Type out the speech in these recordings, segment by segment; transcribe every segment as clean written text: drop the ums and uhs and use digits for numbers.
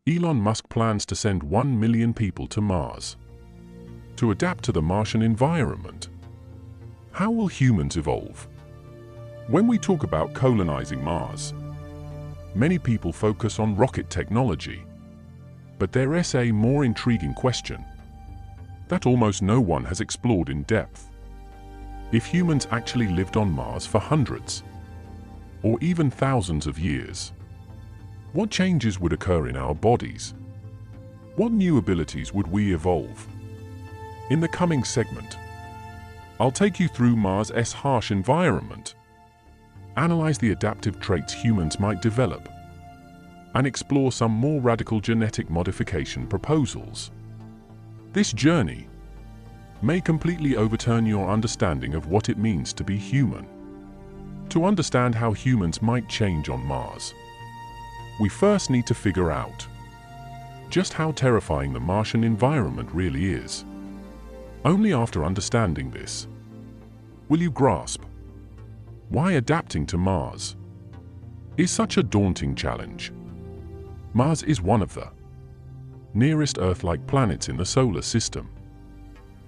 Elon Musk plans to send 1 million people to Mars to adapt to the Martian environment. How will humans evolve? When we talk about colonizing Mars, many people focus on rocket technology, but there's a more intriguing question that almost no one has explored in depth. If humans actually lived on Mars for hundreds or even thousands of years, what changes would occur in our bodies? What new abilities would we evolve? In the coming segment, I'll take you through Mars' harsh environment, analyze the adaptive traits humans might develop, and explore some more radical genetic modification proposals. This journey may completely overturn your understanding of what it means to be human. To understand how humans might change on Mars, we first need to figure out just how terrifying the Martian environment really is. Only after understanding this will you grasp why adapting to Mars is such a daunting challenge. Mars is one of the nearest Earth-like planets in the solar system.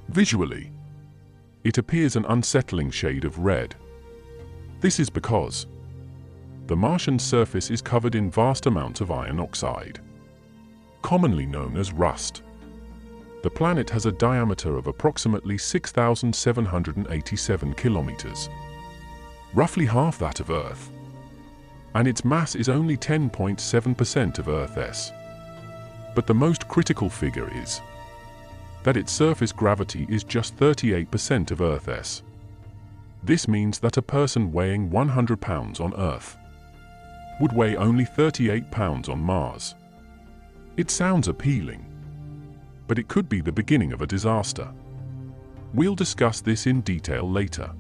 Visually, it appears an unsettling shade of red. This is because the Martian surface is covered in vast amounts of iron oxide, commonly known as rust. The planet has a diameter of approximately 6,787 kilometers, roughly half that of Earth, and its mass is only 10.7% of Earth's. But the most critical figure is that its surface gravity is just 38% of Earth's. This means that a person weighing 100 pounds on Earth would weigh only 38 pounds on Mars. It sounds appealing, but it could be the beginning of a disaster. We'll discuss this in detail later.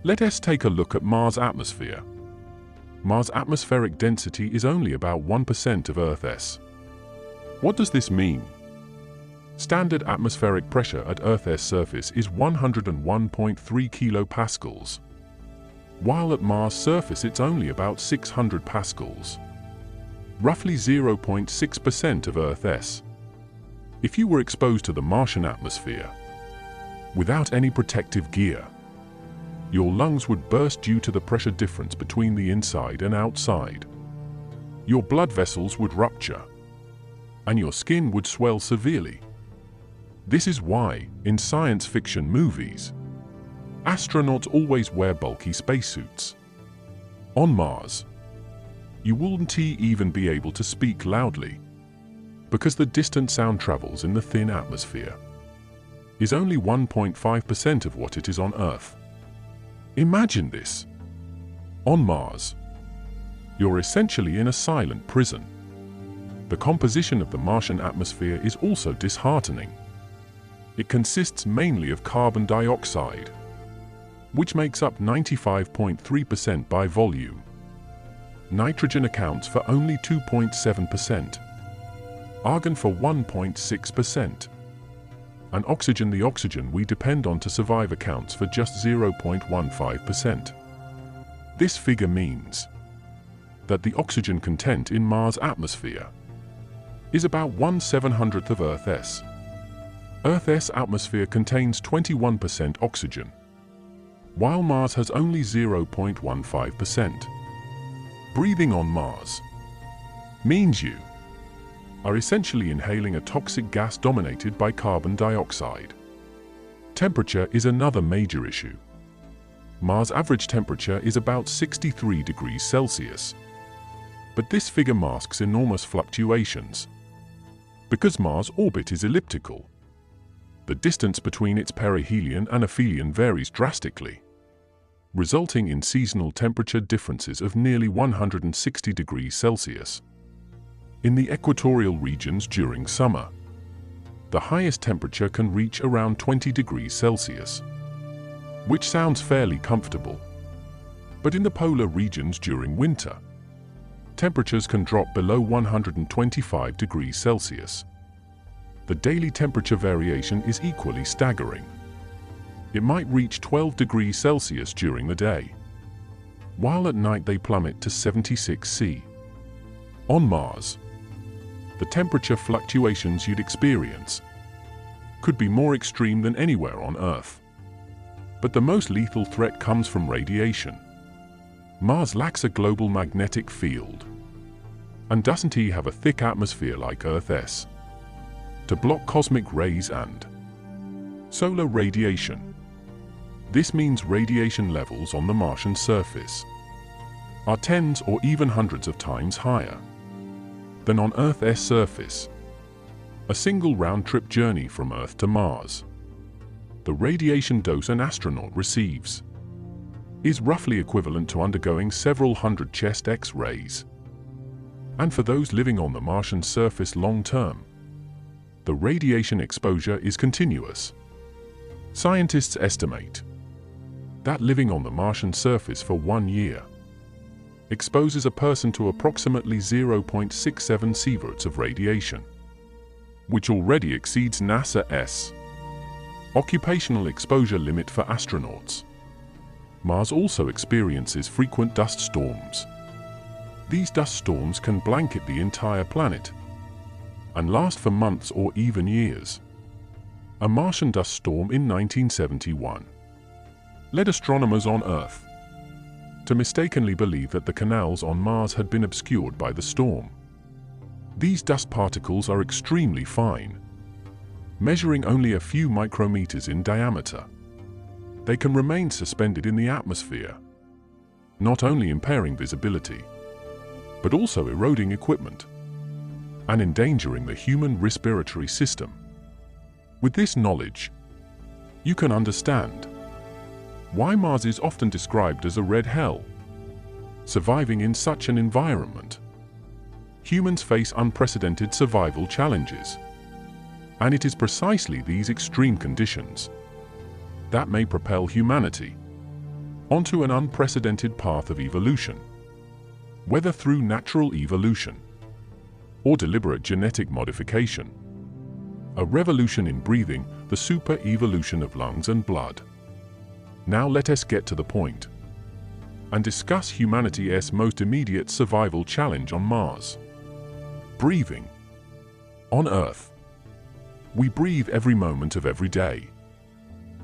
Let us take a look at Mars' atmosphere. Mars' atmospheric density is only about 1% of Earth's. What does this mean? Standard atmospheric pressure at Earth's surface is 101.3 kilopascals, while at Mars' surface it's only about 600 pascals, roughly 0.6% of Earth's. If you were exposed to the Martian atmosphere without any protective gear, your lungs would burst due to the pressure difference between the inside and outside. Your blood vessels would rupture, and your skin would swell severely. This is why, in science fiction movies, astronauts always wear bulky spacesuits. On Mars, you wouldn't even be able to speak loudly, because the distant sound travels in the thin atmosphere is only 1.5% of what it is on Earth. Imagine this. On Mars, you're essentially in a silent prison. The composition of the Martian atmosphere is also disheartening. It consists mainly of carbon dioxide, which makes up 95.3% by volume. Nitrogen accounts for only 2.7%, argon for 1.6%, and oxygen, the oxygen we depend on to survive, accounts for just 0.15%. This figure means that the oxygen content in Mars' atmosphere is about 1/700th of Earth's. Earth's atmosphere contains 21% oxygen, while Mars has only 0.15%. Breathing on Mars means you are essentially inhaling a toxic gas dominated by carbon dioxide. Temperature is another major issue. Mars' average temperature is about 63 degrees Celsius, but this figure masks enormous fluctuations. Because Mars' orbit is elliptical, the distance between its perihelion and aphelion varies drastically, resulting in seasonal temperature differences of nearly 160 degrees Celsius. In the equatorial regions during summer, the highest temperature can reach around 20 degrees Celsius, which sounds fairly comfortable. But in the polar regions during winter, temperatures can drop below 125 degrees Celsius. The daily temperature variation is equally staggering. It might reach 12 degrees Celsius during the day, while at night they plummet to 76 C. On Mars, the temperature fluctuations you'd experience could be more extreme than anywhere on Earth. But the most lethal threat comes from radiation. Mars lacks a global magnetic field, and doesn't have a thick atmosphere like Earth's to block cosmic rays and solar radiation. This means radiation levels on the Martian surface are tens or even hundreds of times higher than on Earth's surface. A single round-trip journey from Earth to Mars, the radiation dose an astronaut receives, is roughly equivalent to undergoing several hundred chest X-rays. And for those living on the Martian surface long-term, the radiation exposure is continuous. Scientists estimate that living on the Martian surface for 1 year exposes a person to approximately 0.67 sieverts of radiation, which already exceeds NASA's occupational exposure limit for astronauts. Mars also experiences frequent dust storms. These dust storms can blanket the entire planet and last for months or even years. A Martian dust storm in 1971 led astronomers on Earth to mistakenly believe that the canals on Mars had been obscured by the storm. These dust particles are extremely fine, measuring only a few micrometers in diameter. They can remain suspended in the atmosphere, not only impairing visibility, but also eroding equipment and endangering the human respiratory system. With this knowledge, you can understand why Mars is often described as a red hell. Surviving in such an environment, humans face unprecedented survival challenges. And it is precisely these extreme conditions that may propel humanity onto an unprecedented path of evolution. Whether through natural evolution or deliberate genetic modification, a revolution in breathing, the super-evolution of lungs and blood. Now let us get to the point and discuss humanity's most immediate survival challenge on Mars: breathing. On Earth, we breathe every moment of every day,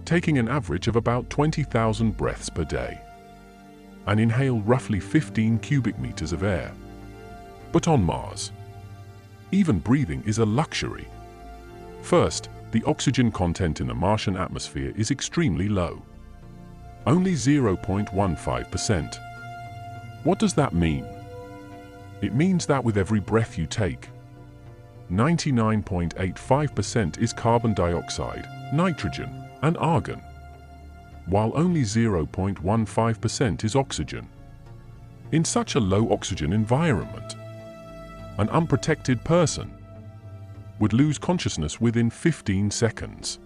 taking an average of about 20,000 breaths per day, and inhale roughly 15 cubic meters of air. But on Mars, even breathing is a luxury. First, the oxygen content in the Martian atmosphere is extremely low, only 0.15%. What does that mean? It means that with every breath you take, 99.85% is carbon dioxide, nitrogen, and argon, while only 0.15% is oxygen. In such a low oxygen environment, an unprotected person would lose consciousness within 15 seconds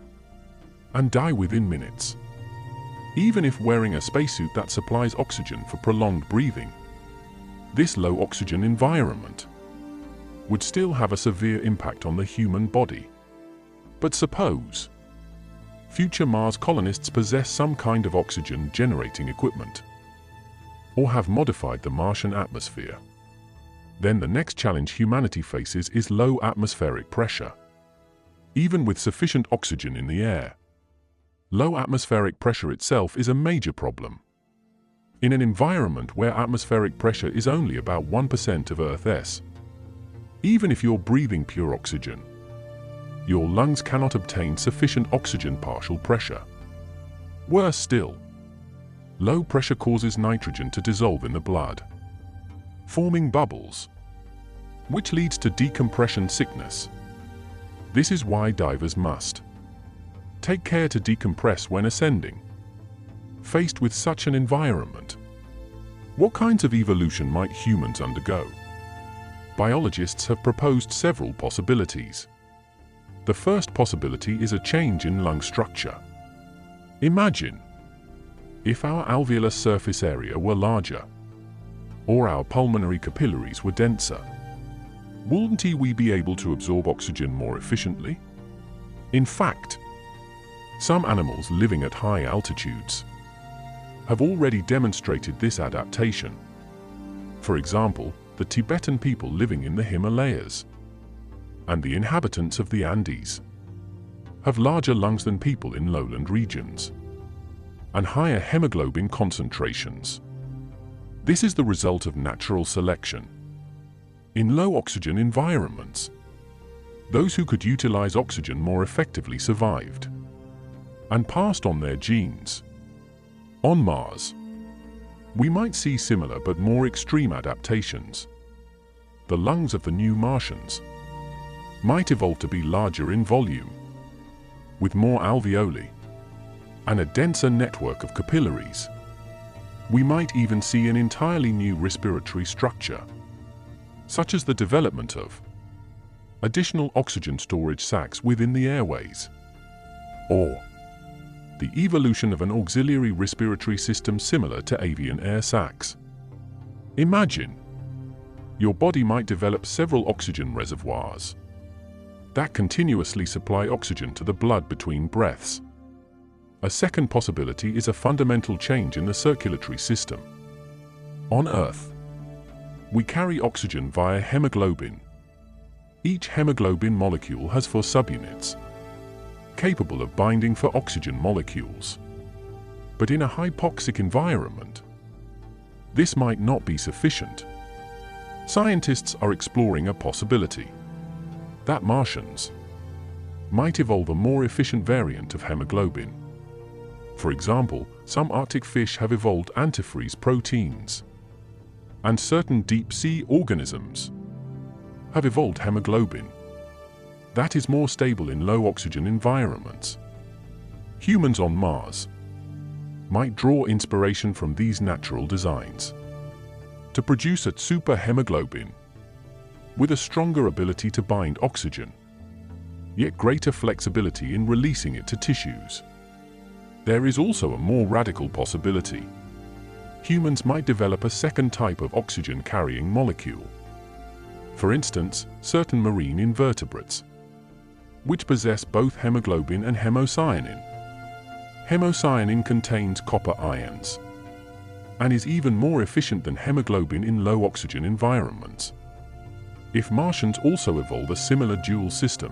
and die within minutes. Even if wearing a spacesuit that supplies oxygen for prolonged breathing, this low oxygen environment would still have a severe impact on the human body. But suppose future Mars colonists possess some kind of oxygen-generating equipment, or have modified the Martian atmosphere. Then the next challenge humanity faces is low atmospheric pressure. Even with sufficient oxygen in the air, low atmospheric pressure itself is a major problem. In an environment where atmospheric pressure is only about 1% of Earth's, even if you're breathing pure oxygen, your lungs cannot obtain sufficient oxygen partial pressure. Worse still, low pressure causes nitrogen to dissolve in the blood, forming bubbles, which leads to decompression sickness. This is why divers must take care to decompress when ascending. Faced with such an environment, what kinds of evolution might humans undergo? Biologists have proposed several possibilities. The first possibility is a change in lung structure. Imagine if our alveolar surface area were larger, or our pulmonary capillaries were denser. Wouldn't we be able to absorb oxygen more efficiently? In fact, some animals living at high altitudes have already demonstrated this adaptation. For example, the Tibetan people living in the Himalayas. and the inhabitants of the Andes have larger lungs than people in lowland regions and higher hemoglobin concentrations. This is the result of natural selection. In low-oxygen environments, those who could utilize oxygen more effectively survived and passed on their genes. On Mars, we might see similar but more extreme adaptations. The lungs of the new Martians might evolve to be larger in volume, with more alveoli and a denser network of capillaries. We might even see an entirely new respiratory structure, such as the development of additional oxygen storage sacs within the airways, or the evolution of an auxiliary respiratory system similar to avian air sacs. Imagine your body might develop several oxygen reservoirs that continuously supply oxygen to the blood between breaths. A second possibility is a fundamental change in the circulatory system. On Earth, we carry oxygen via hemoglobin. Each hemoglobin molecule has 4 subunits, capable of binding for oxygen molecules. But in a hypoxic environment, this might not be sufficient. Scientists are exploring a possibility that Martians might evolve a more efficient variant of hemoglobin. For example, some Arctic fish have evolved antifreeze proteins, and certain deep-sea organisms have evolved hemoglobin that is more stable in low-oxygen environments. Humans on Mars might draw inspiration from these natural designs to produce a super hemoglobin with a stronger ability to bind oxygen, yet greater flexibility in releasing it to tissues. There is also a more radical possibility. Humans might develop a second type of oxygen-carrying molecule. For instance, certain marine invertebrates, which possess both hemoglobin and hemocyanin. Hemocyanin contains copper ions and is even more efficient than hemoglobin in low-oxygen environments. If Martians also evolve a similar dual system,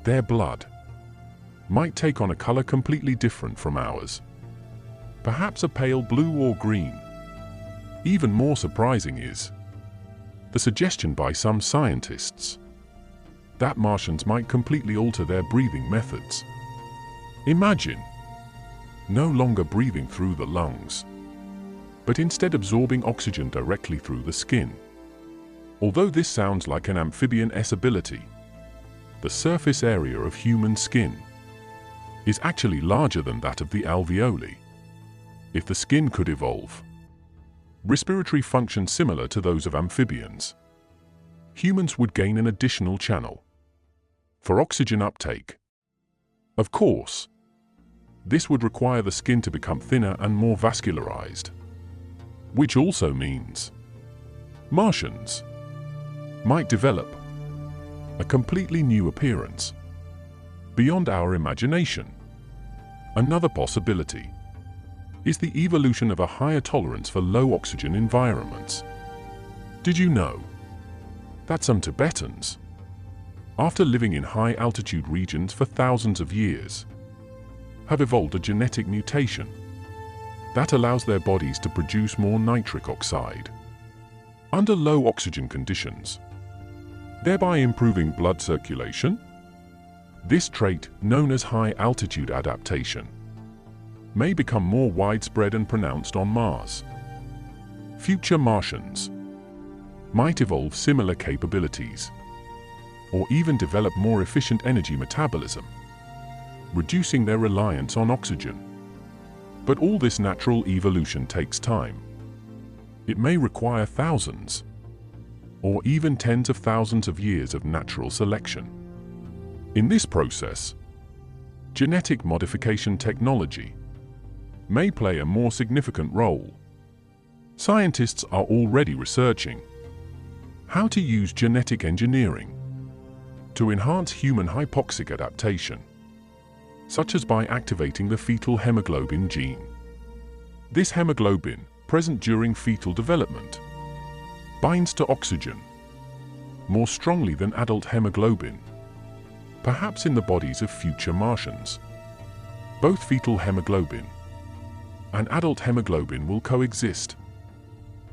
their blood might take on a color completely different from ours, perhaps a pale blue or green. Even more surprising is the suggestion by some scientists that Martians might completely alter their breathing methods. Imagine no longer breathing through the lungs, but instead absorbing oxygen directly through the skin. Although this sounds like an amphibian's ability, the surface area of human skin is actually larger than that of the alveoli. If the skin could evolve respiratory functions similar to those of amphibians, humans would gain an additional channel for oxygen uptake. Of course, this would require the skin to become thinner and more vascularized, which also means Martians might develop a completely new appearance beyond our imagination. Another possibility is the evolution of a higher tolerance for low-oxygen environments. Did you know that some Tibetans, after living in high-altitude regions for thousands of years, have evolved a genetic mutation that allows their bodies to produce more nitric oxide under low-oxygen conditions, thereby improving blood circulation? This trait, known as high-altitude adaptation, may become more widespread and pronounced on Mars. Future Martians might evolve similar capabilities, or even develop more efficient energy metabolism, reducing their reliance on oxygen. But all this natural evolution takes time. It may require thousands, or even tens of thousands of years of natural selection. In this process, genetic modification technology may play a more significant role. Scientists are already researching how to use genetic engineering to enhance human hypoxic adaptation, such as by activating the fetal hemoglobin gene. This hemoglobin, present during fetal development, binds to oxygen more strongly than adult hemoglobin, perhaps in the bodies of future Martians. Both fetal hemoglobin and adult hemoglobin will coexist,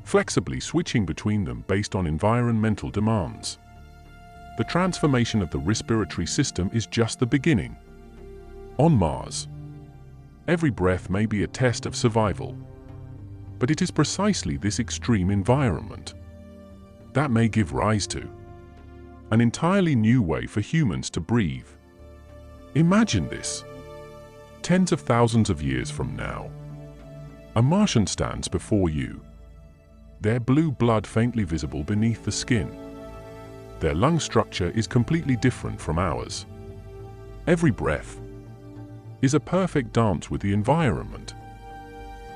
flexibly switching between them based on environmental demands. The transformation of the respiratory system is just the beginning. On Mars, every breath may be a test of survival, but it is precisely this extreme environment that may give rise to an entirely new way for humans to breathe. Imagine this. Tens of thousands of years from now, a Martian stands before you, their blue blood faintly visible beneath the skin. Their lung structure is completely different from ours. Every breath is a perfect dance with the environment.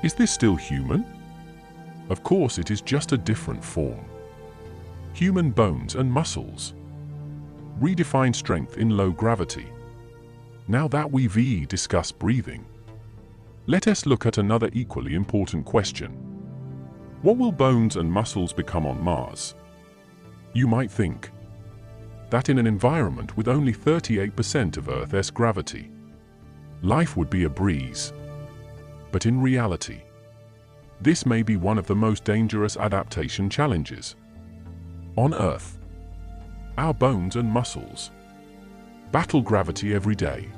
Is this still human? Of course, it is just a different form. Human bones and muscles redefine strength in low gravity. Now that we've discussed breathing, let us look at another equally important question. What will bones and muscles become on Mars? You might think that in an environment with only 38% of Earth's gravity, life would be a breeze. But in reality, this may be one of the most dangerous adaptation challenges. On Earth, our bones and muscles battle gravity every day.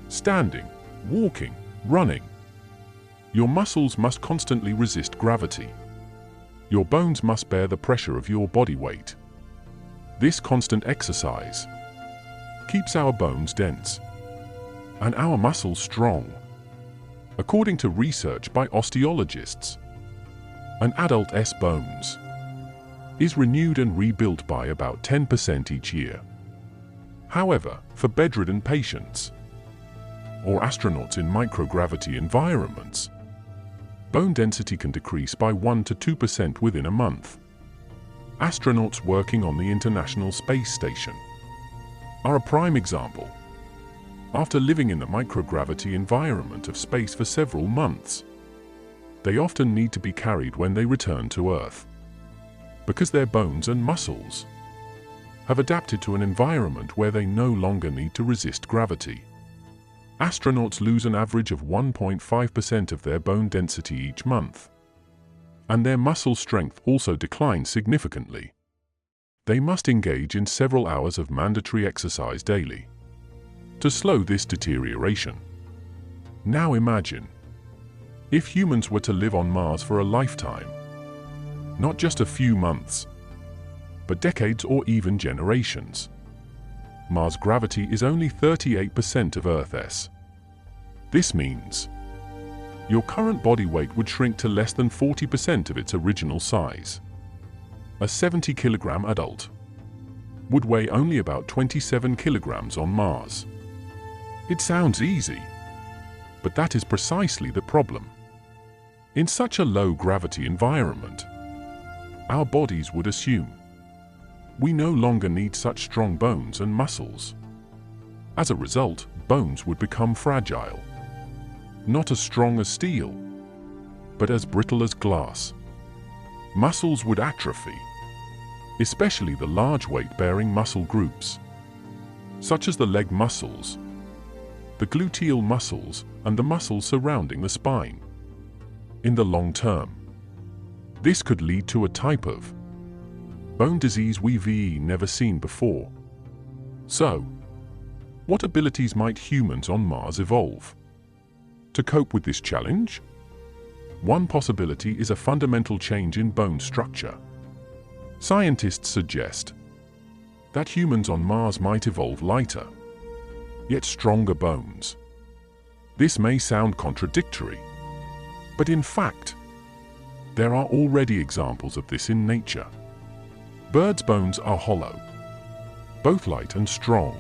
Standing, walking, running. Your muscles must constantly resist gravity. Your bones must bear the pressure of your body weight. This constant exercise keeps our bones dense and our muscles strong. According to research by osteologists, an adult's bones is renewed and rebuilt by about 10% each year. However, for bedridden patients or astronauts in microgravity environments, bone density can decrease by 1 to 2% within a month. Astronauts working on the International Space Station are a prime example. After living in the microgravity environment of space for several months, they often need to be carried when they return to Earth, because their bones and muscles have adapted to an environment where they no longer need to resist gravity. Astronauts lose an average of 1.5% of their bone density each month, and their muscle strength also declines significantly. They must engage in several hours of mandatory exercise daily to slow this deterioration. Now imagine if humans were to live on Mars for a lifetime, not just a few months, but decades or even generations. Mars' gravity is only 38% of Earth's. This means your current body weight would shrink to less than 40% of its original size. A 70-kilogram adult would weigh only about 27 kilograms on Mars. It sounds easy, but that is precisely the problem. In such a low-gravity environment, our bodies would assume we no longer need such strong bones and muscles. As a result, bones would become fragile, not as strong as steel, but as brittle as glass. Muscles would atrophy, especially the large weight-bearing muscle groups, such as the leg muscles, the gluteal muscles, and the muscles surrounding the spine. In the long term, this could lead to a type of bone disease we've never seen before. So, what abilities might humans on Mars evolve to cope with this challenge? One possibility is a fundamental change in bone structure. Scientists suggest that humans on Mars might evolve lighter, yet stronger bones. This may sound contradictory, but in fact, there are already examples of this in nature. Birds' bones are hollow, both light and strong.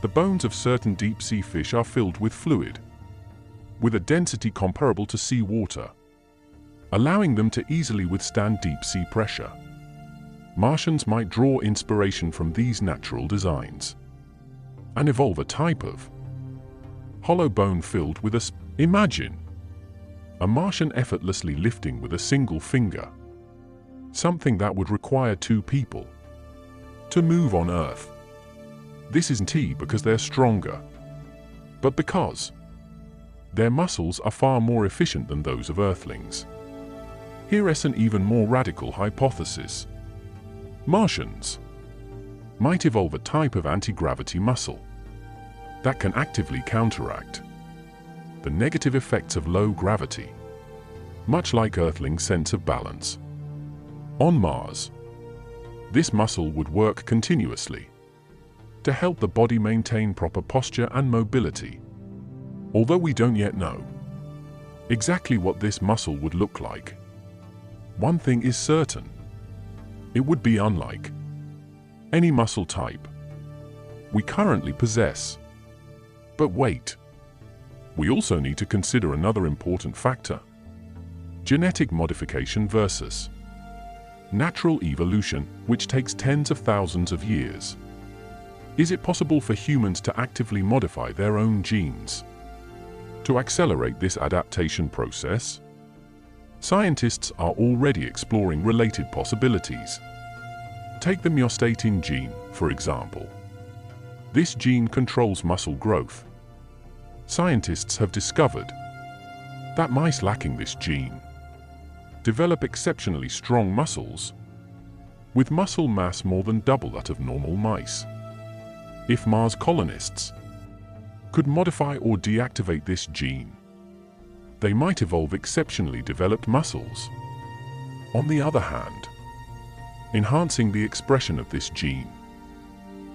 The bones of certain deep-sea fish are filled with fluid, with a density comparable to seawater, allowing them to easily withstand deep-sea pressure. Martians might draw inspiration from these natural designs and evolve a type of hollow bone filled with a... Imagine a Martian effortlessly lifting with a single finger, something that would require two people. to move on Earth. This isn't because they're stronger, but because their muscles are far more efficient than those of Earthlings. Here's an even more radical hypothesis. Martians might evolve a type of anti-gravity muscle that can actively counteract the negative effects of low gravity, much like Earthlings' sense of balance. On Mars, this muscle would work continuously to help the body maintain proper posture and mobility. Although we don't yet know exactly what this muscle would look like, one thing is certain: it would be unlike any muscle type we currently possess. But wait, we also need to consider another important factor: genetic modification versus natural evolution, which takes tens of thousands of years. Is it possible for humans to actively modify their own genes to accelerate this adaptation process? Scientists are already exploring related possibilities. Take the myostatin gene, for example. This gene controls muscle growth. Scientists have discovered that mice lacking this gene develop exceptionally strong muscles, with muscle mass more than double that of normal mice. If Mars colonists could modify or deactivate this gene, they might evolve exceptionally developed muscles. On the other hand, enhancing the expression of this gene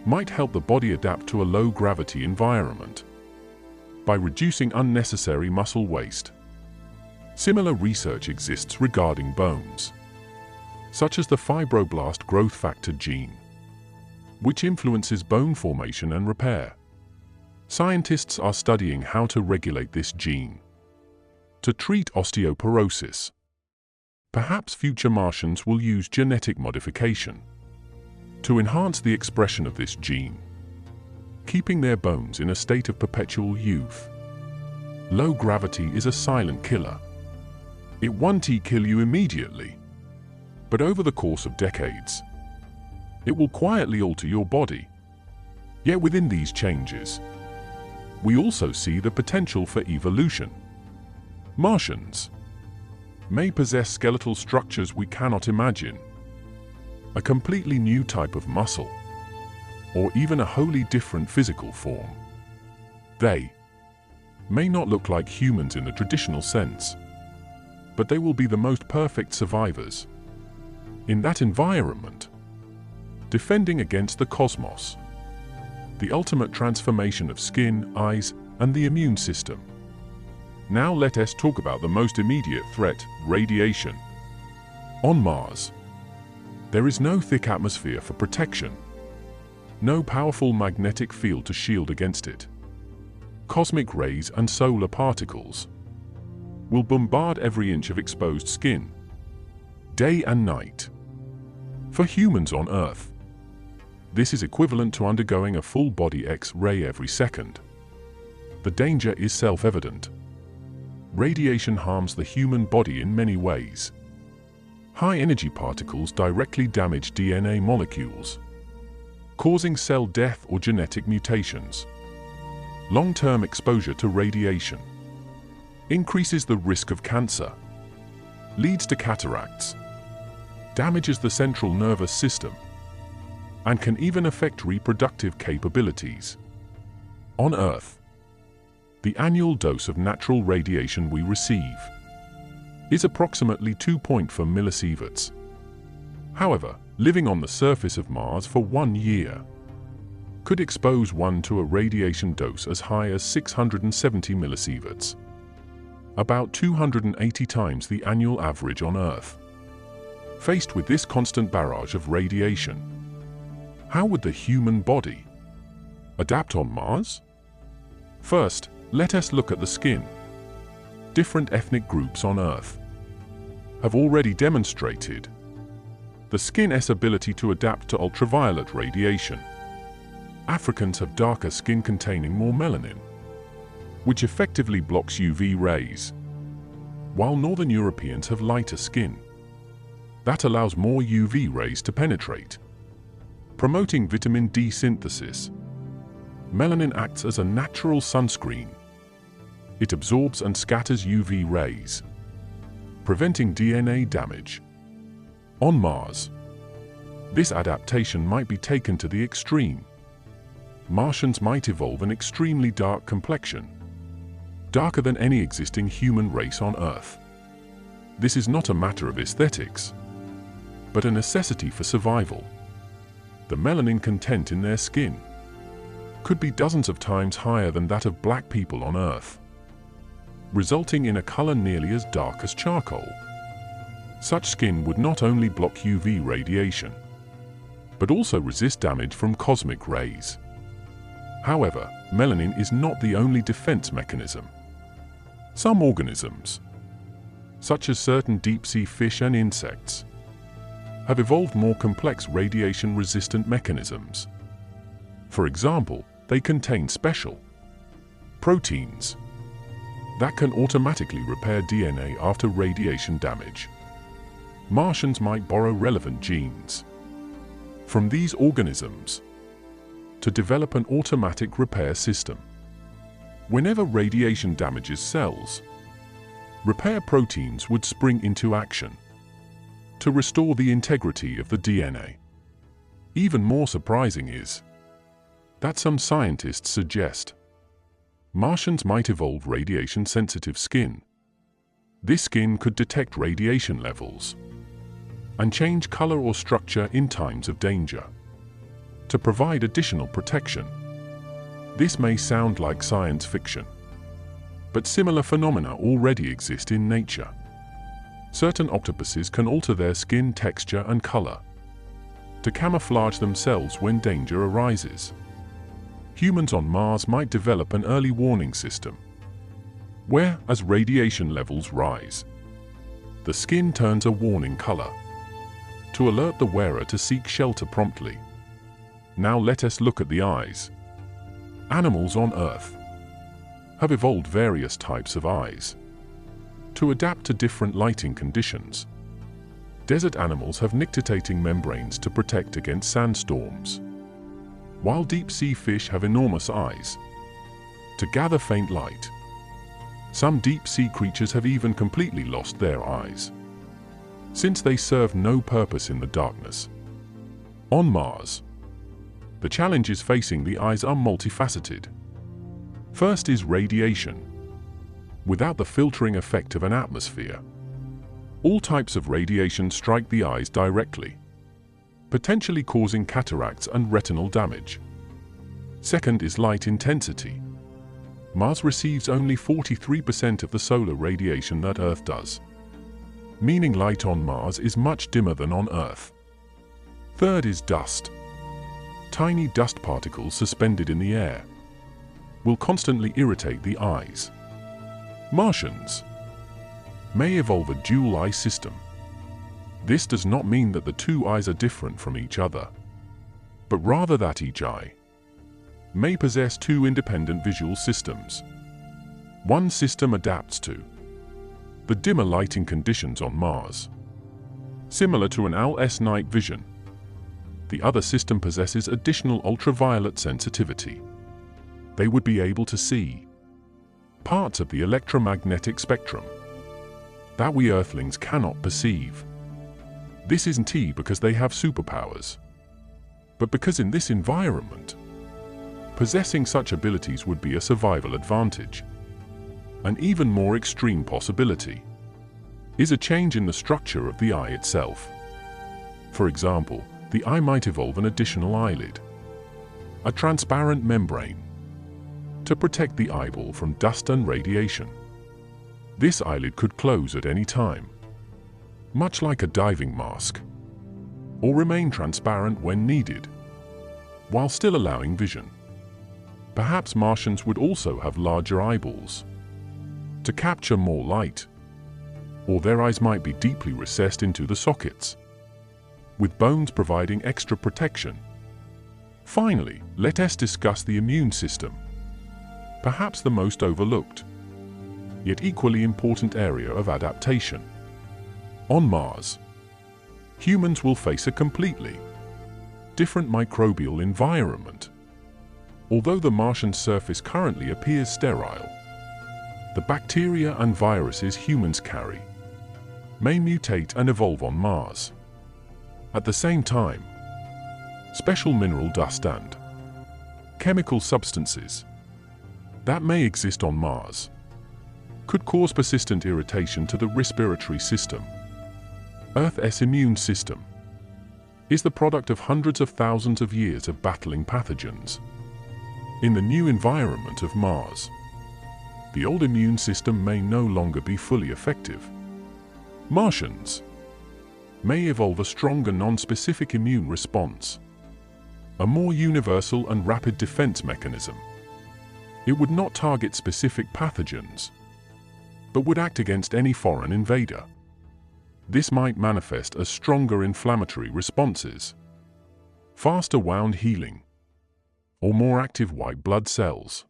might help the body adapt to a low-gravity environment by reducing unnecessary muscle waste. Similar research exists regarding bones, such as the fibroblast growth factor gene, which influences bone formation and repair. Scientists are studying how to regulate this gene to treat osteoporosis. Perhaps future Martians will use genetic modification to enhance the expression of this gene, keeping their bones in a state of perpetual youth. Low gravity is a silent killer. It won't kill you immediately, but over the course of decades, it will quietly alter your body. Yet within these changes, we also see the potential for evolution. Martians may possess skeletal structures we cannot imagine, a completely new type of muscle, or even a wholly different physical form. They may not look like humans in the traditional sense, but they will be the most perfect survivors in that environment, defending against the cosmos. The ultimate transformation of skin, eyes, and the immune system. Now let us talk about the most immediate threat: radiation. On Mars, there is no thick atmosphere for protection, no powerful magnetic field to shield against it. Cosmic rays and solar particles will bombard every inch of exposed skin, day and night. For humans on Earth, this is equivalent to undergoing a full-body X-ray every second. The danger is self-evident. Radiation harms the human body in many ways. High-energy particles directly damage DNA molecules, causing cell death or genetic mutations. Long-term exposure to radiation increases the risk of cancer, leads to cataracts, damages the central nervous system, and can even affect reproductive capabilities. On Earth, the annual dose of natural radiation we receive is approximately 2.4 millisieverts. However, living on the surface of Mars for 1 year could expose one to a radiation dose as high as 670 millisieverts, about 280 times the annual average on Earth. Faced with this constant barrage of radiation, how would the human body adapt on Mars? First, let us look at the skin. Different ethnic groups on Earth have already demonstrated the skin's ability to adapt to ultraviolet radiation. Africans have darker skin containing more melanin, which effectively blocks UV rays, while Northern Europeans have lighter skin that allows more UV rays to penetrate. promoting vitamin D synthesis. Melanin acts as a natural sunscreen. It absorbs and scatters UV rays, preventing DNA damage. On Mars, this adaptation might be taken to the extreme. Martians might evolve an extremely dark complexion, darker than any existing human race on Earth. This is not a matter of aesthetics, but a necessity for survival. The melanin content in their skin could be dozens of times higher than that of black people on Earth, resulting in a color nearly as dark as charcoal. Such skin would not only block UV radiation, but also resist damage from cosmic rays. However, melanin is not the only defense mechanism. Some organisms, such as certain deep-sea fish and insects, have evolved more complex radiation-resistant mechanisms. For example, they contain special proteins that can automatically repair DNA after radiation damage. Martians might borrow relevant genes from these organisms to develop an automatic repair system. Whenever radiation damages cells, repair proteins would spring into action to restore the integrity of the DNA. Even more surprising is that some scientists suggest Martians might evolve radiation-sensitive skin. This skin could detect radiation levels and change color or structure in times of danger to provide additional protection. This may sound like science fiction, but similar phenomena already exist in nature. Certain octopuses can alter their skin texture and color to camouflage themselves when danger arises. Humans on Mars might develop an early warning system, where, as radiation levels rise, the skin turns a warning color to alert the wearer to seek shelter promptly. Now let us look at the eyes. Animals on Earth have evolved various types of eyes to adapt to different lighting conditions. Desert animals have nictitating membranes to protect against sandstorms, while deep-sea fish have enormous eyes to gather faint light. Some deep-sea creatures have even completely lost their eyes, since they serve no purpose in the darkness. On Mars, the challenges facing the eyes are multifaceted. First is radiation. Without the filtering effect of an atmosphere, all types of radiation strike the eyes directly, potentially causing cataracts and retinal damage. Second is light intensity. Mars receives only 43% of the solar radiation that Earth does, meaning light on Mars is much dimmer than on Earth. Third is dust. Tiny dust particles suspended in the air will constantly irritate the eyes. Martians may evolve a dual eye system. This does not mean that the two eyes are different from each other, but rather that each eye may possess two independent visual systems. One system adapts to the dimmer lighting conditions on Mars, similar to an owl's night vision. The other system possesses additional ultraviolet sensitivity. They would be able to see parts of the electromagnetic spectrum that we Earthlings cannot perceive. This isn't because they have superpowers, but because in this environment, possessing such abilities would be a survival advantage. An even more extreme possibility is a change in the structure of the eye itself. For example, the eye might evolve an additional eyelid, a transparent membrane, to protect the eyeball from dust and radiation. This eyelid could close at any time, much like a diving mask, or remain transparent when needed, while still allowing vision. Perhaps Martians would also have larger eyeballs to capture more light, or their eyes might be deeply recessed into the sockets, with bones providing extra protection. Finally, let us discuss the immune system, perhaps the most overlooked, yet equally important area of adaptation. On Mars, humans will face a completely different microbial environment. Although the Martian surface currently appears sterile, the bacteria and viruses humans carry may mutate and evolve on Mars. At the same time, special mineral dust and chemical substances that may exist on Mars could cause persistent irritation to the respiratory system. Earth's immune system is the product of hundreds of thousands of years of battling pathogens. In the new environment of Mars, the old immune system may no longer be fully effective. Martians may evolve a stronger non-specific immune response, a more universal and rapid defense mechanism. It would not target specific pathogens, but would act against any foreign invader. This might manifest as stronger inflammatory responses, faster wound healing, or more active white blood cells.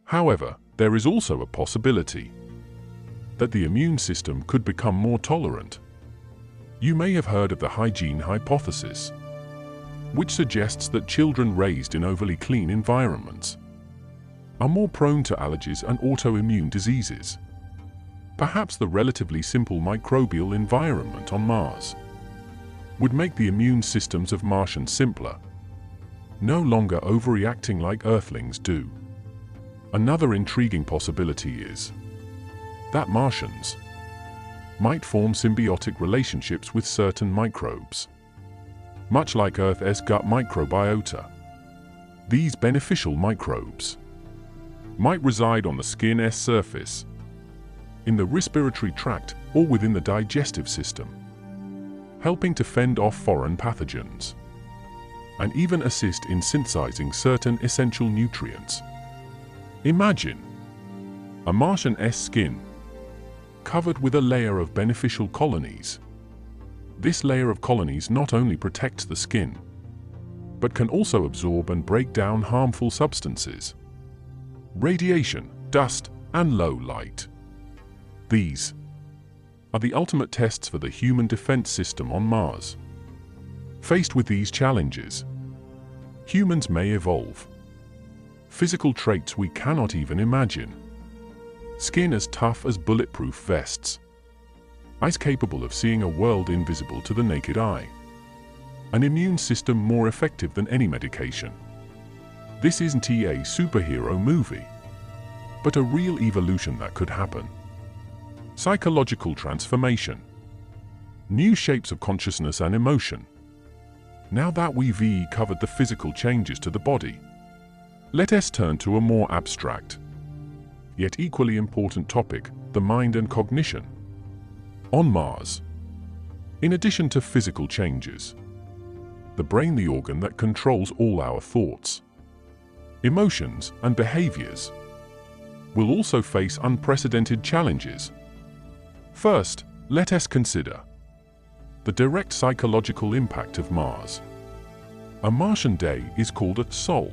However, there is also a possibility that the immune system could become more tolerant. You may have heard of the hygiene hypothesis, which suggests that children raised in overly clean environments are more prone to allergies and autoimmune diseases. Perhaps the relatively simple microbial environment on Mars would make the immune systems of Martians simpler, no longer overreacting like Earthlings do. Another intriguing possibility is that Martians might form symbiotic relationships with certain microbes, much like Earth's gut microbiota. These beneficial microbes might reside on the skin's surface, in the respiratory tract, or within the digestive system, helping to fend off foreign pathogens, and even assist in synthesizing certain essential nutrients. Imagine a Martian's skin covered with a layer of beneficial colonies. This layer of colonies not only protects the skin, but can also absorb and break down harmful substances, radiation, dust, and low light. These are the ultimate tests for the human defense system on Mars. Faced with these challenges, humans may evolve physical traits we cannot even imagine. Skin as tough as bulletproof vests, eyes capable of seeing a world invisible to the naked eye, an immune system more effective than any medication. This isn't a superhero movie, but a real evolution that could happen. Psychological transformation, new shapes of consciousness and emotion. Now that we've covered the physical changes to the body, let us turn to a more abstract, yet equally important topic, the mind and cognition. On Mars, in addition to physical changes, the brain, the organ that controls all our thoughts, emotions, and behaviors, will also face unprecedented challenges. First, let us consider the direct psychological impact of Mars. A Martian day is called a sol,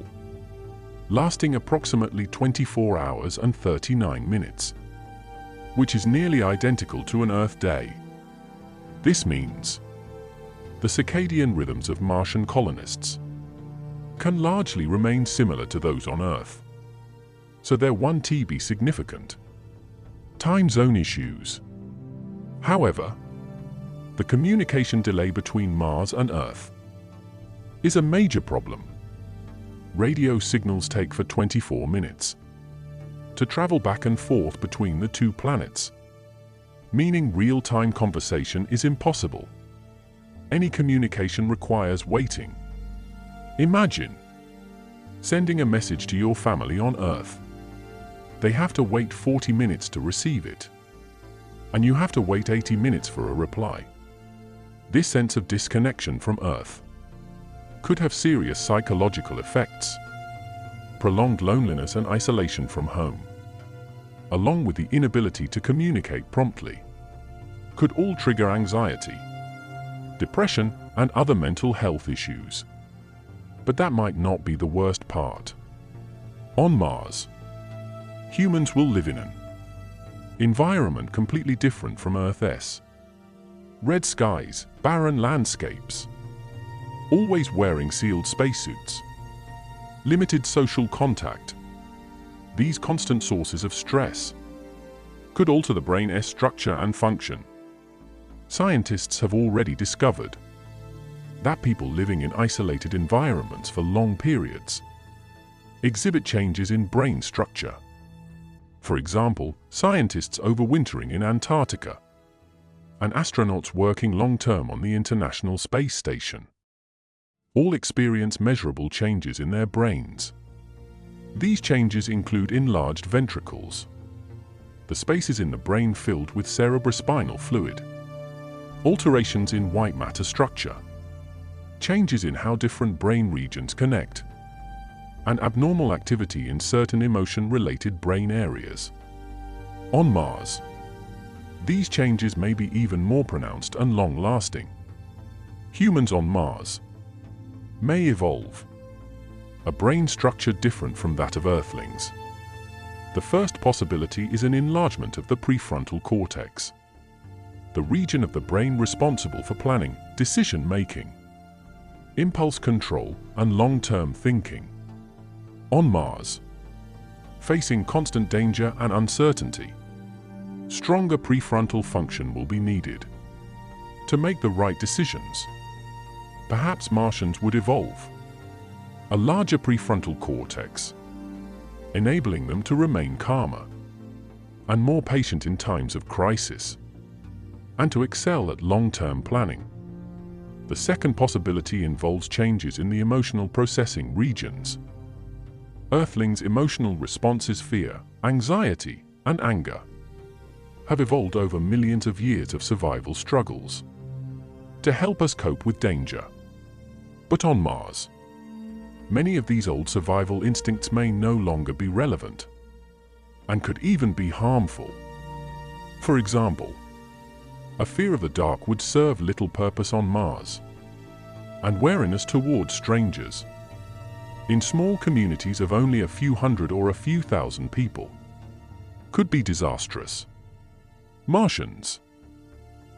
lasting approximately 24 hours and 39 minutes, which is nearly identical to an Earth day. This means the circadian rhythms of Martian colonists can largely remain similar to those on Earth, so there won't be significant time zone issues. However, the communication delay between Mars and Earth is a major problem. Radio signals take for 24 minutes to travel back and forth between the two planets, meaning real-time conversation is impossible. Any communication requires waiting. Imagine sending a message to your family on Earth. They have to wait 40 minutes to receive it, and you have to wait 80 minutes for a reply. This sense of disconnection from Earth could have serious psychological effects. Prolonged loneliness and isolation from home, along with the inability to communicate promptly, could all trigger anxiety, depression, and other mental health issues. But that might not be the worst part. On Mars, humans will live in an environment completely different from Earth's. Red skies, barren landscapes, always wearing sealed spacesuits, limited social contact. These constant sources of stress could alter the brain's structure and function. Scientists have already discovered that people living in isolated environments for long periods exhibit changes in brain structure. For example, scientists overwintering in Antarctica and astronauts working long-term on the International Space Station all experience measurable changes in their brains. These changes include enlarged ventricles, the spaces in the brain filled with cerebrospinal fluid, alterations in white matter structure, changes in how different brain regions connect, and abnormal activity in certain emotion-related brain areas. On Mars, these changes may be even more pronounced and long-lasting. Humans on Mars may evolve a brain structure different from that of Earthlings. The first possibility is an enlargement of the prefrontal cortex, the region of the brain responsible for planning, decision-making, impulse control, and long-term thinking. On Mars, facing constant danger and uncertainty, stronger prefrontal function will be needed to make the right decisions. Perhaps Martians would evolve a larger prefrontal cortex, enabling them to remain calmer and more patient in times of crisis, and to excel at long-term planning. The second possibility involves changes in the emotional processing regions. Earthlings' emotional responses, fear, anxiety, and anger, have evolved over millions of years of survival struggles to help us cope with danger. But on Mars, many of these old survival instincts may no longer be relevant and could even be harmful. For example, a fear of the dark would serve little purpose on Mars, and wariness towards strangers in small communities of only a few hundred or a few thousand people could be disastrous. Martians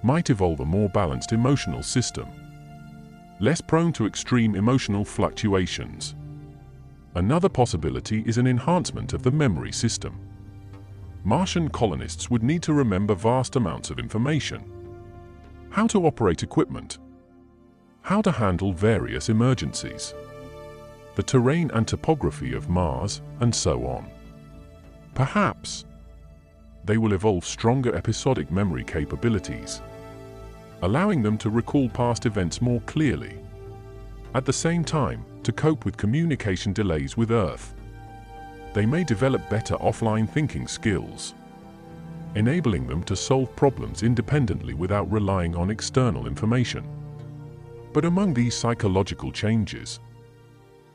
might evolve a more balanced emotional system, less prone to extreme emotional fluctuations. Another possibility is an enhancement of the memory system. Martian colonists would need to remember vast amounts of information: how to operate equipment, how to handle various emergencies, the terrain and topography of Mars, and so on. Perhaps they will evolve stronger episodic memory capabilities, allowing them to recall past events more clearly. At the same time, to cope with communication delays with Earth, they may develop better offline thinking skills, enabling them to solve problems independently without relying on external information. But among these psychological changes,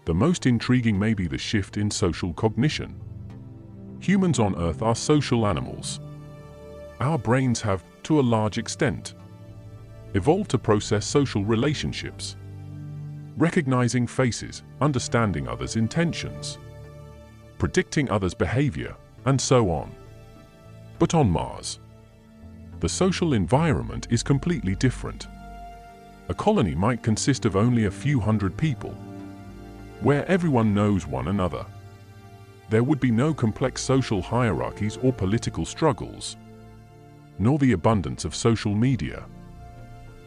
the most intriguing may be the shift in social cognition. Humans on Earth are social animals. Our brains have, to a large extent, evolved to process social relationships, recognizing faces, understanding others' intentions, predicting others' behavior, and so on. But on Mars, the social environment is completely different. A colony might consist of only a few hundred people, where everyone knows one another. There would be no complex social hierarchies or political struggles, nor the abundance of social media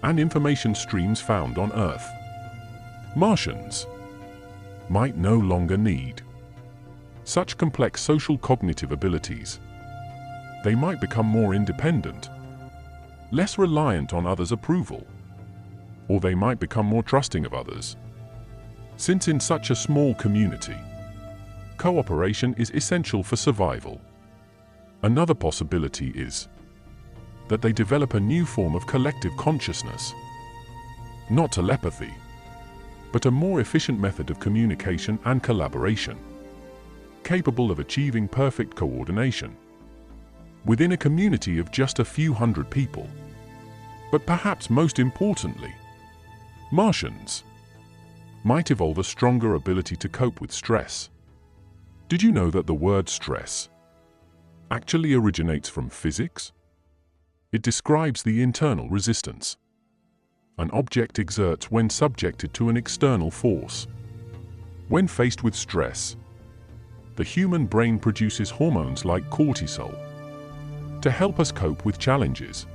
and information streams found on Earth. Martians might no longer need such complex social cognitive abilities. They might become more independent, less reliant on others' approval, or they might become more trusting of others. Since in such a small community, cooperation is essential for survival. Another possibility is that they develop a new form of collective consciousness. Not telepathy, but a more efficient method of communication and collaboration, capable of achieving perfect coordination within a community of just a few hundred people. But perhaps most importantly, Martians might evolve a stronger ability to cope with stress. Did you know that the word stress actually originates from physics? It describes the internal resistance an object exerts when subjected to an external force. When faced with stress, the human brain produces hormones like cortisol to help us cope with challenges.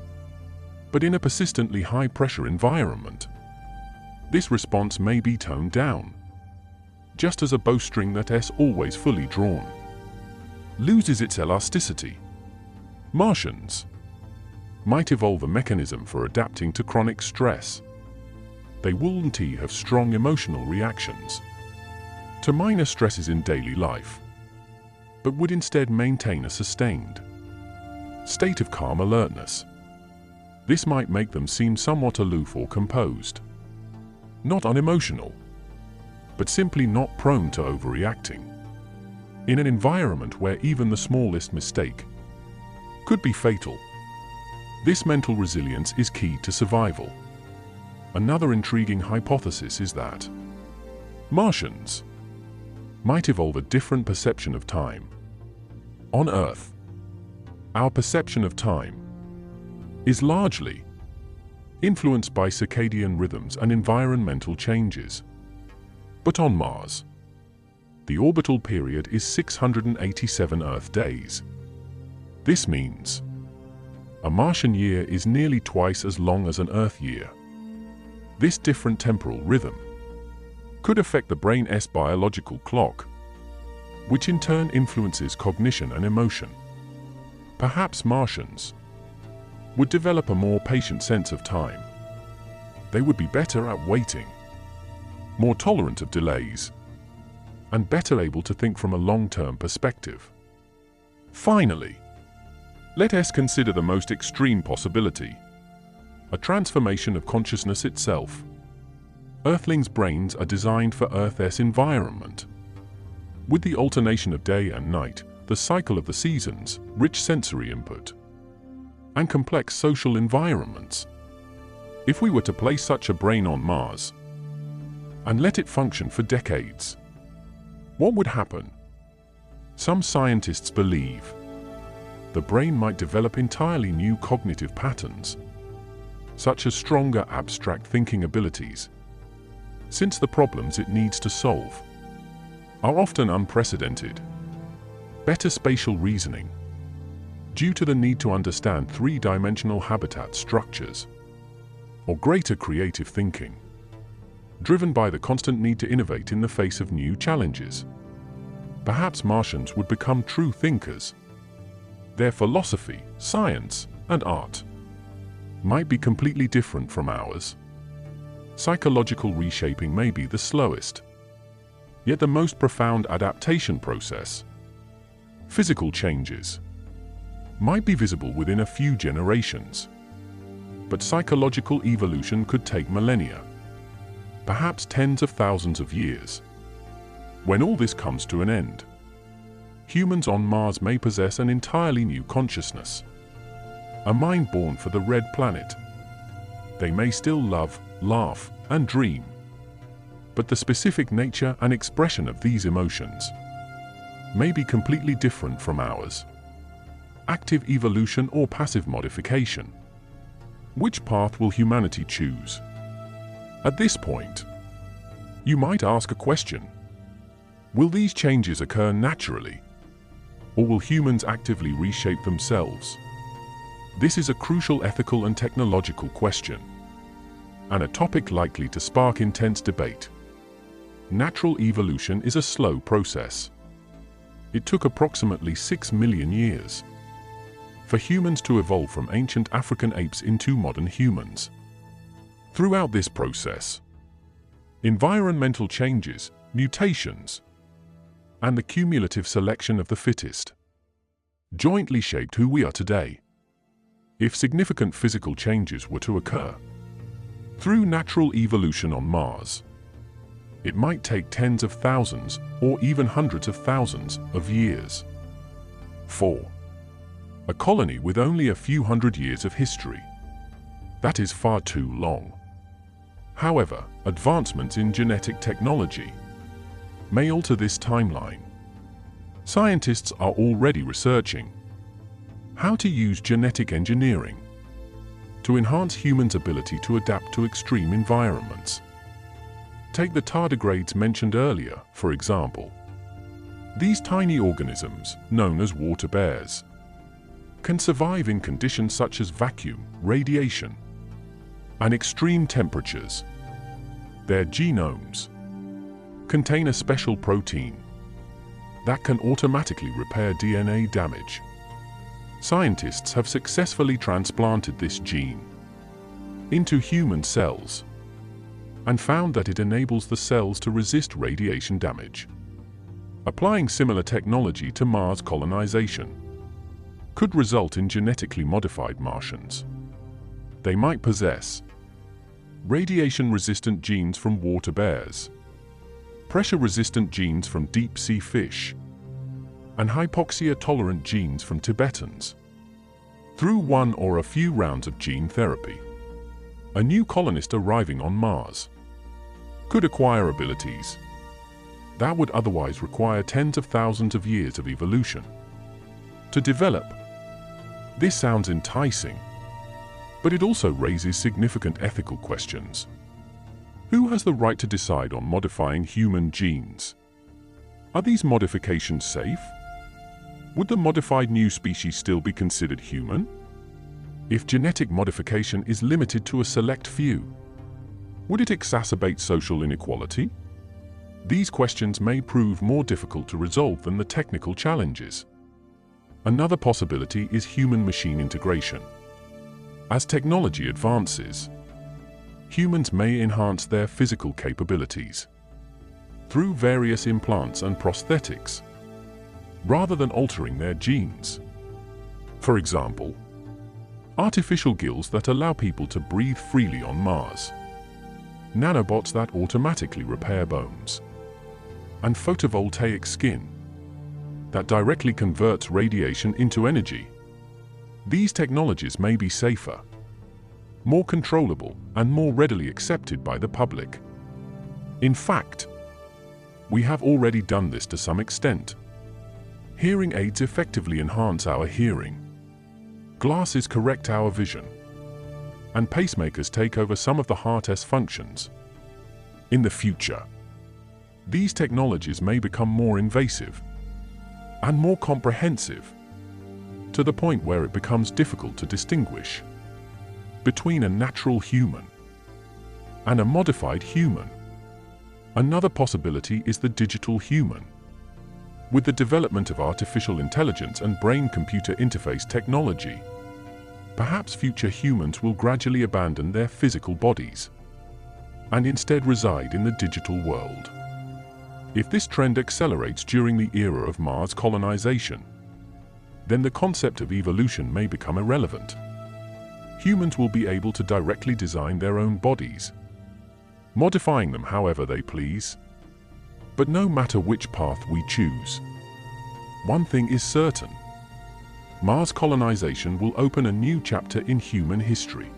But in a persistently high-pressure environment, this response may be toned down, just as a bowstring that is always fully drawn loses its elasticity. Martians might evolve a mechanism for adapting to chronic stress. They wouldn't have strong emotional reactions to minor stresses in daily life, but would instead maintain a sustained state of calm alertness. This might make them seem somewhat aloof or composed, not unemotional, but simply not prone to overreacting. In an environment where even the smallest mistake could be fatal, this mental resilience is key to survival. Another intriguing hypothesis is that Martians might evolve a different perception of time. On Earth, our perception of time is largely influenced by circadian rhythms and environmental changes. But on Mars, the orbital period is 687 Earth days. This means a Martian year is nearly twice as long as an Earth year. This different temporal rhythm could affect the brain's biological clock, which in turn influences cognition and emotion. Perhaps Martians would develop a more patient sense of time. They would be better at waiting, more tolerant of delays, and better able to think from a long-term perspective. Finally, let us consider the most extreme possibility: a transformation of consciousness itself. Earthlings' brains are designed for Earth's environment. With the alternation of day and night, the cycle of the seasons, rich sensory input, and complex social environments. If we were to place such a brain on Mars and let it function for decades, what would happen? Some scientists believe the brain might develop entirely new cognitive patterns, such as stronger abstract thinking abilities, since the problems it needs to solve are often unprecedented. Better spatial reasoning, due to the need to understand three-dimensional habitat structures, or greater creative thinking, driven by the constant need to innovate in the face of new challenges. Perhaps Martians would become true thinkers. Their philosophy, science, and art might be completely different from ours. Psychological reshaping may be the slowest, yet the most profound adaptation process. Physical changes might be visible within a few generations, but psychological evolution could take millennia, perhaps tens of thousands of years. When all this comes to an end, humans on Mars may possess an entirely new consciousness, a mind born for the red planet. They may still love, laugh, and dream, but the specific nature and expression of these emotions may be completely different from ours. Active evolution or passive modification? Which path will humanity choose? At this point, you might ask a question: will these changes occur naturally, or will humans actively reshape themselves? This is a crucial ethical and technological question, and a topic likely to spark intense debate. Natural evolution is a slow process. It took approximately 6 million years for humans to evolve from ancient African apes into modern humans. Throughout this process, environmental changes, mutations, and the cumulative selection of the fittest jointly shaped who we are today. If significant physical changes were to occur through natural evolution on Mars, it might take tens of thousands or even hundreds of thousands of years. 4. A colony with only a few hundred years of history. That is far too long. However, advancements in genetic technology may alter this timeline. Scientists are already researching how to use genetic engineering to enhance humans' ability to adapt to extreme environments. Take the tardigrades mentioned earlier, for example. These tiny organisms, known as water bears, can survive in conditions such as vacuum, radiation, and extreme temperatures. Their genomes contain a special protein that can automatically repair DNA damage. Scientists have successfully transplanted this gene into human cells and found that it enables the cells to resist radiation damage. Applying similar technology to Mars colonization could result in genetically modified Martians. They might possess radiation-resistant genes from water bears, pressure-resistant genes from deep-sea fish, and hypoxia-tolerant genes from Tibetans. Through one or a few rounds of gene therapy, a new colonist arriving on Mars could acquire abilities that would otherwise require tens of thousands of years of evolution to develop. This sounds enticing, but it also raises significant ethical questions. Who has the right to decide on modifying human genes? Are these modifications safe? Would the modified new species still be considered human? If genetic modification is limited to a select few, would it exacerbate social inequality? These questions may prove more difficult to resolve than the technical challenges. Another possibility is human-machine integration. As technology advances, humans may enhance their physical capabilities through various implants and prosthetics, rather than altering their genes. For example, artificial gills that allow people to breathe freely on Mars, nanobots that automatically repair bones, and photovoltaic skin that directly converts radiation into energy. These technologies may be safer, more controllable, and more readily accepted by the public. In fact, we have already done this to some extent. Hearing aids effectively enhance our hearing, glasses correct our vision, and pacemakers take over some of the heart's functions. In the future, these technologies may become more invasive and more comprehensive, to the point where it becomes difficult to distinguish between a natural human and a modified human. Another possibility is the digital human. With the development of artificial intelligence and brain-computer interface technology, perhaps future humans will gradually abandon their physical bodies and instead reside in the digital world. If this trend accelerates during the era of Mars colonization, then the concept of evolution may become irrelevant. Humans will be able to directly design their own bodies, modifying them however they please. But no matter which path we choose, one thing is certain: Mars colonization will open a new chapter in human history.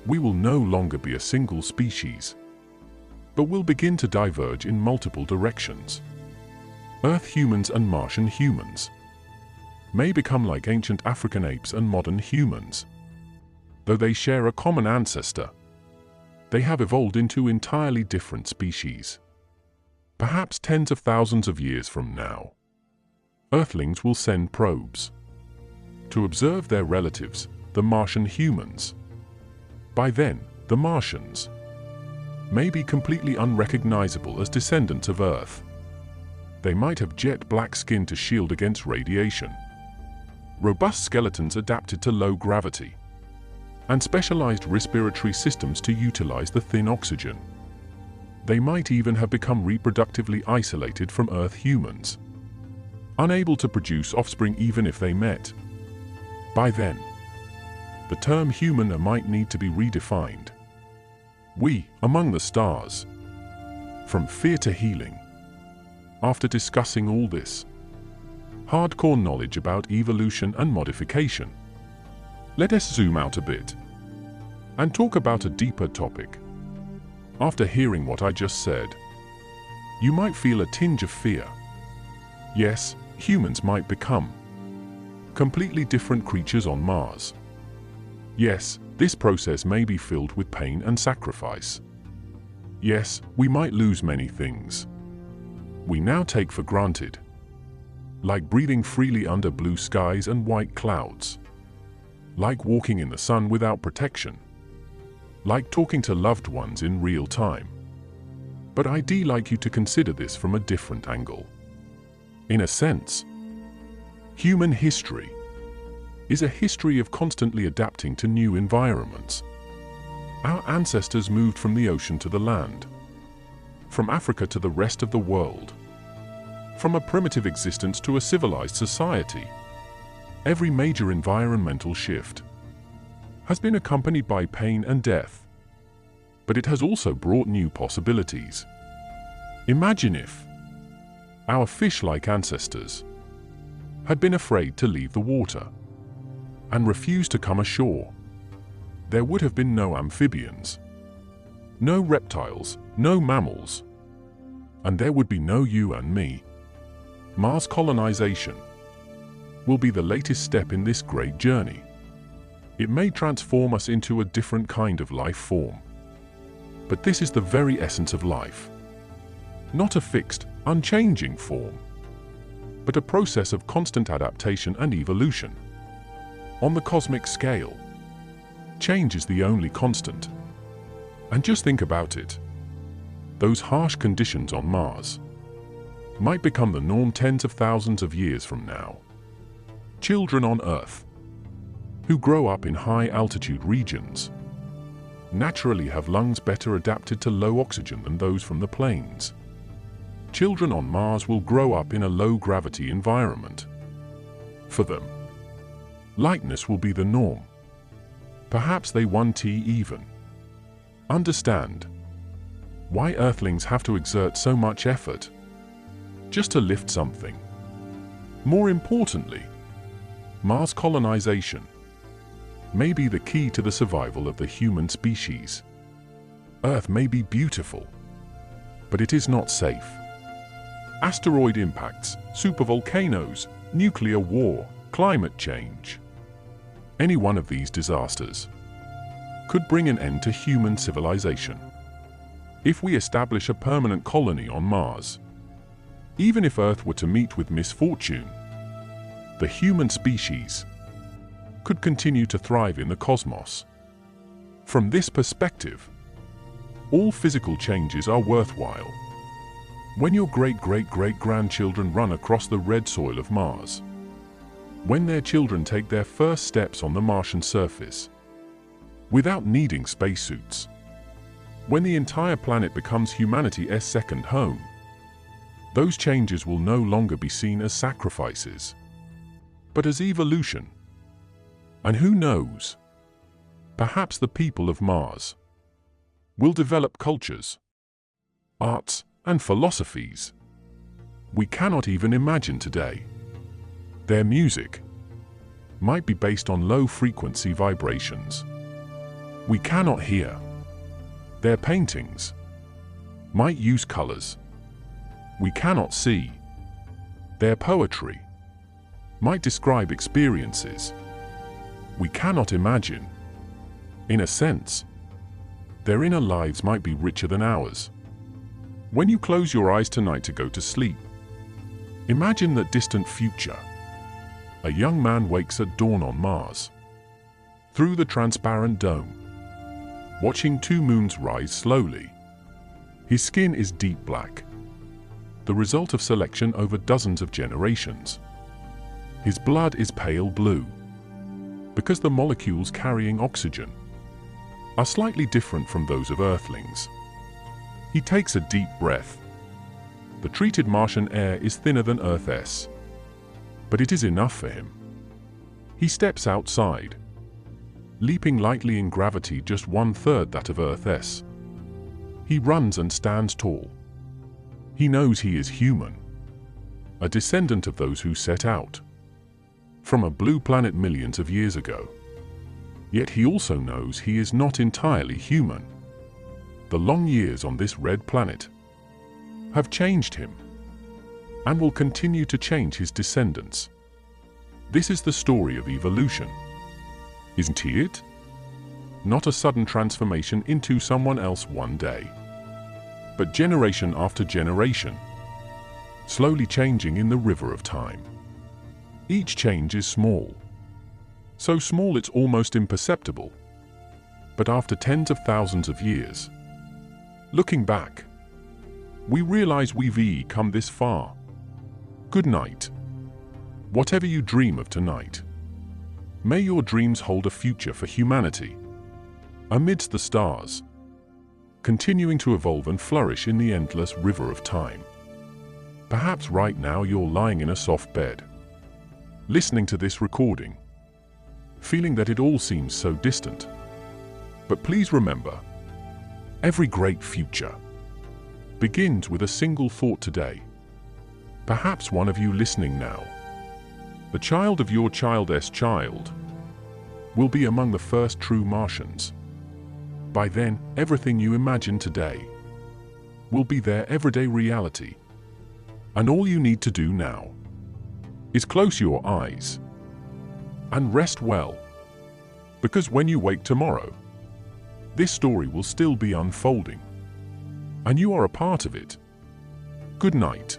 We will no longer be a single species, but will begin to diverge in multiple directions. Earth humans and Martian humans may become like ancient African apes and modern humans. Though they share a common ancestor, they have evolved into entirely different species. Perhaps tens of thousands of years from now, Earthlings will send probes to observe their relatives, the Martian humans. By then, the Martians may be completely unrecognizable as descendants of Earth. They might have jet black skin to shield against radiation, robust skeletons adapted to low gravity, and specialized respiratory systems to utilize the thin oxygen. They might even have become reproductively isolated from Earth humans, unable to produce offspring even if they met. By then, the term human might need to be redefined. We, among the stars, from fear to healing. After discussing all this hardcore knowledge about evolution and modification, let us zoom out a bit and talk about a deeper topic. After hearing what I just said, you might feel a tinge of fear. Yes, humans might become completely different creatures on Mars. Yes, This process may be filled with pain and sacrifice. Yes, we might lose many things we now take for granted, like breathing freely under blue skies and white clouds, like walking in the sun without protection, like talking to loved ones in real time. But I'd like you to consider this from a different angle. In a sense, human history is a history of constantly adapting to new environments. Our ancestors moved from the ocean to the land, from Africa to the rest of the world, from a primitive existence to a civilized society. Every major environmental shift has been accompanied by pain and death, but it has also brought new possibilities. Imagine if our fish-like ancestors had been afraid to leave the water and refused to come ashore. There would have been no amphibians, no reptiles, no mammals, and there would be no you and me. Mars colonization will be the latest step in this great journey. It may transform us into a different kind of life form. But this is the very essence of life. Not a fixed, unchanging form, but a process of constant adaptation and evolution. On the cosmic scale, change is the only constant. And just think about it. Those harsh conditions on Mars might become the norm tens of thousands of years from now. Children on Earth, who grow up in high-altitude regions, naturally have lungs better adapted to low oxygen than those from the plains. Children on Mars will grow up in a low-gravity environment. For them, lightness will be the norm. Perhaps they won't even understand why Earthlings have to exert so much effort just to lift something. More importantly, Mars colonization may be the key to the survival of the human species. Earth may be beautiful, but it is not safe. Asteroid impacts, supervolcanoes, nuclear war, climate change. Any one of these disasters could bring an end to human civilization. If we establish a permanent colony on Mars, even if Earth were to meet with misfortune, the human species could continue to thrive in the cosmos. From this perspective, all physical changes are worthwhile. When your great-great-great-grandchildren run across the red soil of Mars, when their children take their first steps on the Martian surface, without needing spacesuits, when the entire planet becomes humanity's second home, those changes will no longer be seen as sacrifices, but as evolution. And who knows, perhaps the people of Mars will develop cultures, arts, and philosophies we cannot even imagine today. Their music might be based on low-frequency vibrations we cannot hear. Their paintings might use colors we cannot see. Their poetry might describe experiences we cannot imagine. In a sense, their inner lives might be richer than ours. When you close your eyes tonight to go to sleep, imagine that distant future. A young man wakes at dawn on Mars, through the transparent dome, watching two moons rise slowly. His skin is deep black, the result of selection over dozens of generations. His blood is pale blue, because the molecules carrying oxygen are slightly different from those of Earthlings. He takes a deep breath. The treated Martian air is thinner than Earth's, but it is enough for him. He steps outside, leaping lightly in gravity just 1/3 that of Earth's. He runs and stands tall. He knows he is human, a descendant of those who set out from a blue planet millions of years ago. Yet he also knows he is not entirely human. The long years on this red planet have changed him and will continue to change his descendants. This is the story of evolution, isn't it? Not a sudden transformation into someone else one day, but generation after generation, slowly changing in the river of time. Each change is small, so small it's almost imperceptible. But after tens of thousands of years, looking back, we realize we've come this far. Good night. Whatever you dream of tonight, may your dreams hold a future for humanity, amidst the stars, continuing to evolve and flourish in the endless river of time. Perhaps right now you're lying in a soft bed, listening to this recording, feeling that it all seems so distant. But please remember, every great future begins with a single thought today. Perhaps one of you listening now, the child of your child's child, will be among the first true Martians. By then, everything you imagine today will be their everyday reality. And all you need to do now is close your eyes and rest well, because when you wake tomorrow, this story will still be unfolding, and you are a part of it. Good night.